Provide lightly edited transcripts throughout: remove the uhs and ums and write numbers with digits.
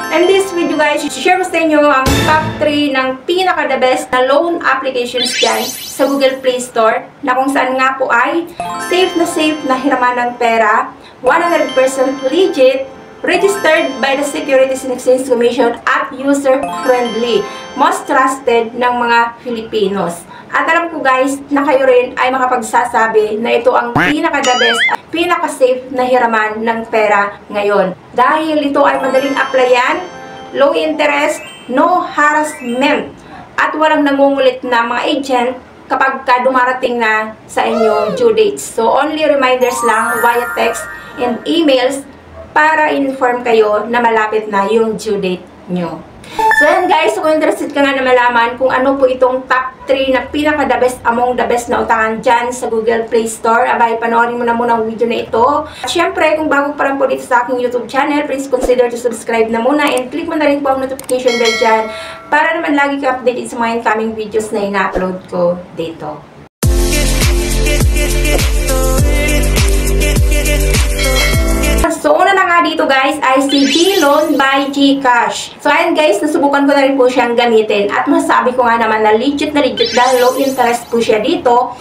And this video guys, share ko sa inyo ang top 3 ng pinaka-the best na loan applications dyan sa Google Play Store na kung saan nga po ay safe na hiraman ng pera, 100% legit, registered by the Securities and Exchange Commission at user-friendly, most trusted ng mga Filipinos. At alam ko guys na kayo rin ay makapagsasabi na ito ang pinaka-the best at pinaka-safe na hiraman ng pera ngayon. Dahil ito ay madaling applyan, low interest, no harassment, at walang nangungulit na mga agent kapag dumarating na sa inyo due dates. So only reminders lang via text and emails para inform kayo na malapit na yung due date nyo. So yan guys, kung interested ka nga na malaman kung ano po itong top 3 na pinaka-the best among the best na utangan dyan sa Google Play Store, abay, panoorin mo na muna ang video na ito. At syempre, kung bago pa lang po dito sa aking YouTube channel, please consider to subscribe na muna and click mo na rin po ang notification bell dyan para naman lagi ka updated sa mga incoming videos na ina-upload ko dito. So, una na nga dito guys ay si GLoan by GCash. So, ayan guys, nasubukan ko na rin po siyang gamitin. At masabi ko nga naman na legit dahil low interest po siya dito.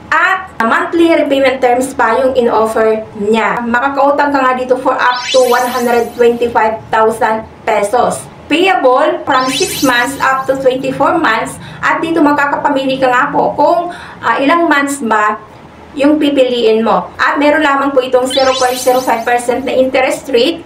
At monthly repayment terms pa yung in-offer niya. Makakautang ka nga dito for up to 125,000 pesos. Payable from 6 months up to 24 months. At dito makakapamili ka nga po kung ilang months ba yung pipiliin mo. At meron lamang po itong 0.05% na interest rate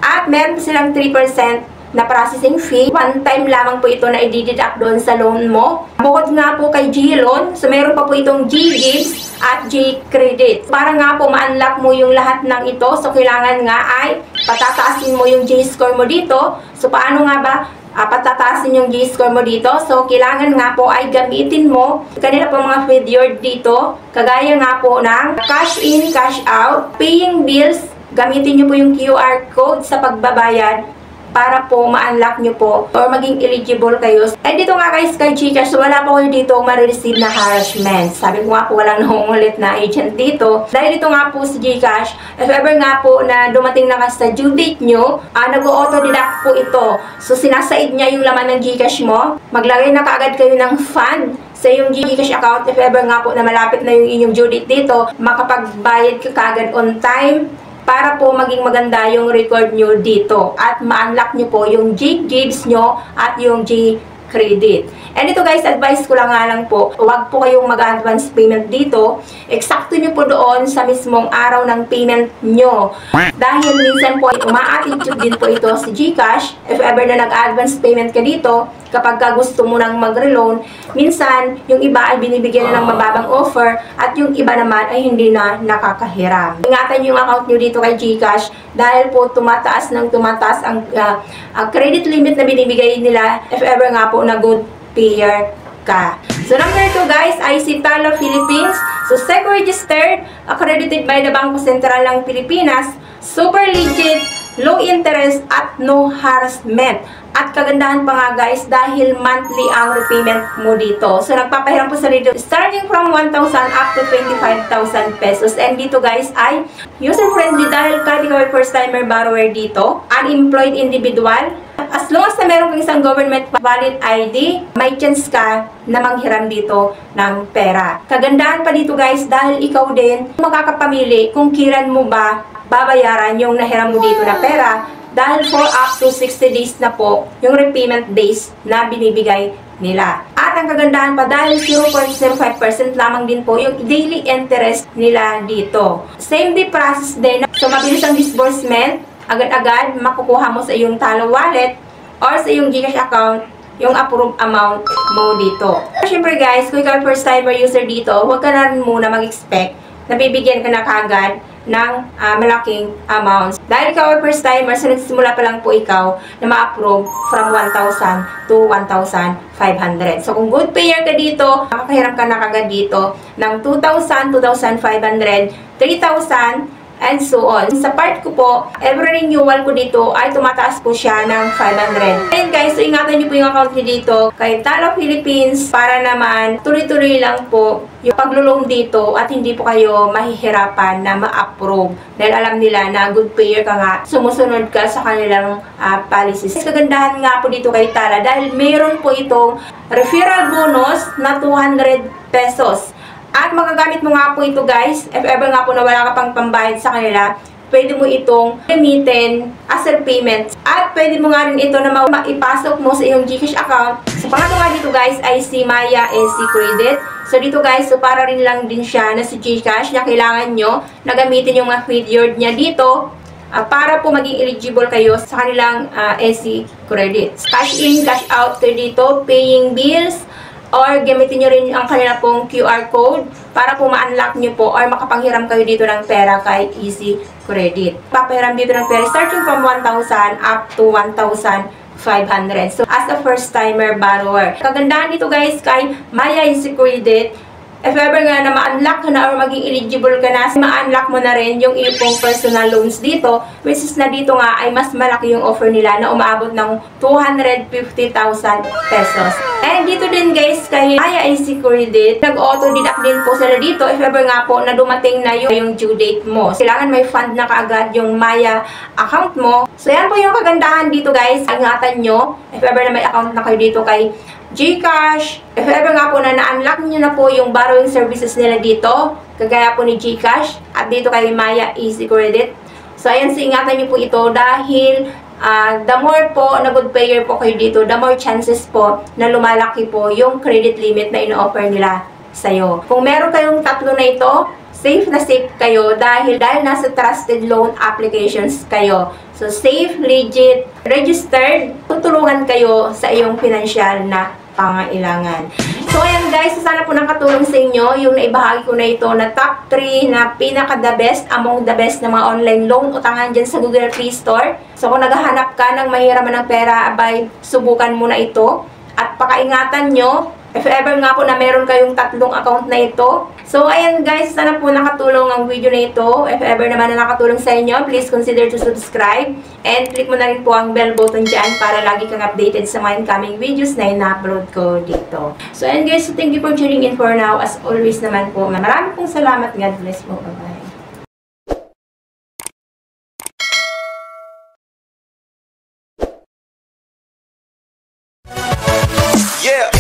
at meron silang 3% na processing fee. One time lamang po ito na i-deduct doon sa loan mo. Bukod nga po kay GLoan, so meron pa po itong GGives at GCredit. Para nga po ma-unlock mo yung lahat ng ito, so kailangan nga ay patataasin mo yung G-score mo dito. So paano nga ba patataasin yung G-score mo dito? So, kailangan nga po ay gamitin mo kanila po mga figure dito. Kagaya nga po ng cash in, cash out, paying bills. Gamitin nyo po yung QR code sa pagbabayad para po ma-unlock nyo po or maging eligible kayo. And dito nga guys, kay GCash, wala po kayo dito ma-receive na harassment. Sabi ko nga po, walang nangungulit na agent dito. Dahil ito nga po si GCash, if ever nga po na dumating na ka sa due date nyo, nag-auto-deduct po ito. So, sinasaid niya yung laman ng GCash mo. Maglagay na kaagad kayo ng fund sa yung GCash account. If ever nga po na malapit na yung inyong due date dito, makapagbayad ka kaagad on time para po maging maganda yung record nyo dito at ma-unlock nyo po yung GGives nyo at yung GCredit. And ito guys, advice ko lang nga lang po, huwag po kayong mag-advance payment dito. Eksakto nyo po doon sa mismong araw ng payment nyo. Dahil minsan po, uma-attitude din po ito si GCash. If ever na nag-advance payment ka dito, kapag gusto mo nang mag-reloan, minsan, yung iba ay binibigyan na ng mababang offer at yung iba naman ay hindi na nakakahiram. Ingatan yung account nyo dito kay GCash dahil po tumataas ang credit limit na binibigay nila if ever nga po na good payer ka. So, number 2 guys ay si Talo Philippines. So, SEC-registered, accredited by the Bangko Sentral ng Pilipinas, super legit, low interest at no harassment. At kagandahan pa nga guys dahil monthly ang repayment mo dito. So nagpapahiram po sa dito starting from 1,000 up to 25,000 pesos. And dito guys ay user-friendly dahil kahit ikaw ay first-timer borrower dito, unemployed individual, as long as na meron kang isang government valid ID, may chance ka na manghiram dito ng pera. Kagandahan pa dito guys dahil ikaw din makakapamili kung kailan mo ba babayaran yung nahiram mo dito na pera. Dahil for up to 60 days na po yung repayment days na binibigay nila. At ang kagandahan pa dahil 0.05% lamang din po yung daily interest nila dito. Same day process din. So mabilis ang disbursement. Agad-agad makukuha mo sa iyong Talo wallet or sa iyong GCash account yung approved amount mo dito. Siyempre guys, kung ikaw first timer user dito, huwag ka na rin muna mag-expect na bibigyan ka na kaagad ng malaking amounts. Dahil ikaw ay first timer, so nagsimula pa lang po ikaw na ma-approve from 1,000 to 1,500. So kung good payer ka dito, makakahiram ka na kagad dito ng 2,000, 2,500, 3,000, and so on. Sa part ko po, every renewal ko dito ay tumataas po siya ng 500. And guys, so ingatan niyo po yung account niyo dito kay Tala Philippines para naman tuloy-tuloy lang po yung paglo-loan dito at hindi po kayo mahihirapan na ma-approve. Dahil alam nila na good payer ka nga, sumusunod ka sa kanilang policies. Kagandahan nga po dito kay Tala dahil mayroon po itong referral bonus na 200 pesos. At magagamit mo nga po ito guys, if ever nga po na wala ka pang pambayad sa kanila, pwede mo itong gamitin as a payment. At pwede mo nga rin ito na maipasok mo sa iyong GCash account. So pangatlo nga dito guys ay si Maya SC Credit. So dito guys, so para rin lang din siya na si GCash na kailangan nyo na gamitin yung mga credit card niya dito para po maging eligible kayo sa kanilang SC Credit. Cash in, cash out kayo dito, paying bills, or gamitin nyo rin ang kanila pong QR code para po ma-unlock nyo po or makapanghiram kayo dito ng pera kay Easy Credit. Papahiram dito ng pera starting from 1,000 up to 1,500. So, as a first-timer borrower. Kagandahan dito guys kay Maya Easy Credit, if ever nga na ma-unlock ka na or maging eligible ka na, ma-unlock mo na rin yung iyong personal loans dito, which is na dito nga ay mas malaki yung offer nila na umaabot ng 250,000 pesos. And dito din guys, kay Maya IC Credit, nag-auto-deduct din po sila dito if ever nga po na dumating na yung due date mo. Kailangan may fund na kaagad yung Maya account mo. So yan po yung kagandahan dito guys. Ingatan nyo, if ever na may account na kayo dito kay GCash, if ever nga po na na-unlock nyo na po yung borrowing services nila dito, kagaya po ni GCash, at dito kay Maya Easy Credit. So, ayan, so ingatan nyo po ito dahil the more po na good payer po kayo dito, the more chances po na lumalaki po yung credit limit na ino-offer nila sa'yo. Kung meron kayong tatlo na ito, safe na safe kayo dahil nasa trusted loan applications kayo. So, safe, legit, registered, tutulungan kayo sa iyong financial na pangailangan. So, ayan guys, sana po nakatulong sa inyo yung naibahagi ko na ito na top 3 na pinaka-the best among the best na mga online loan utangan dyan sa Google Play Store. So, kung naghahanap ka ng mahiraman ng pera, abay, subukan mo na ito. At pakaingatan nyo, if ever nga po na meron kayong tatlong account na ito. So, ayan guys, sana po nakatulong ang video na ito. If ever naman na nakatulong sa inyo, please consider to subscribe. And click mo na rin po ang bell button dyan para lagi kang updated sa mga incoming videos na ina-upload ko dito. So, ayan guys, so thank you for tuning in for now. As always naman po, maraming pong salamat. God bless po. Bye-bye. Yeah.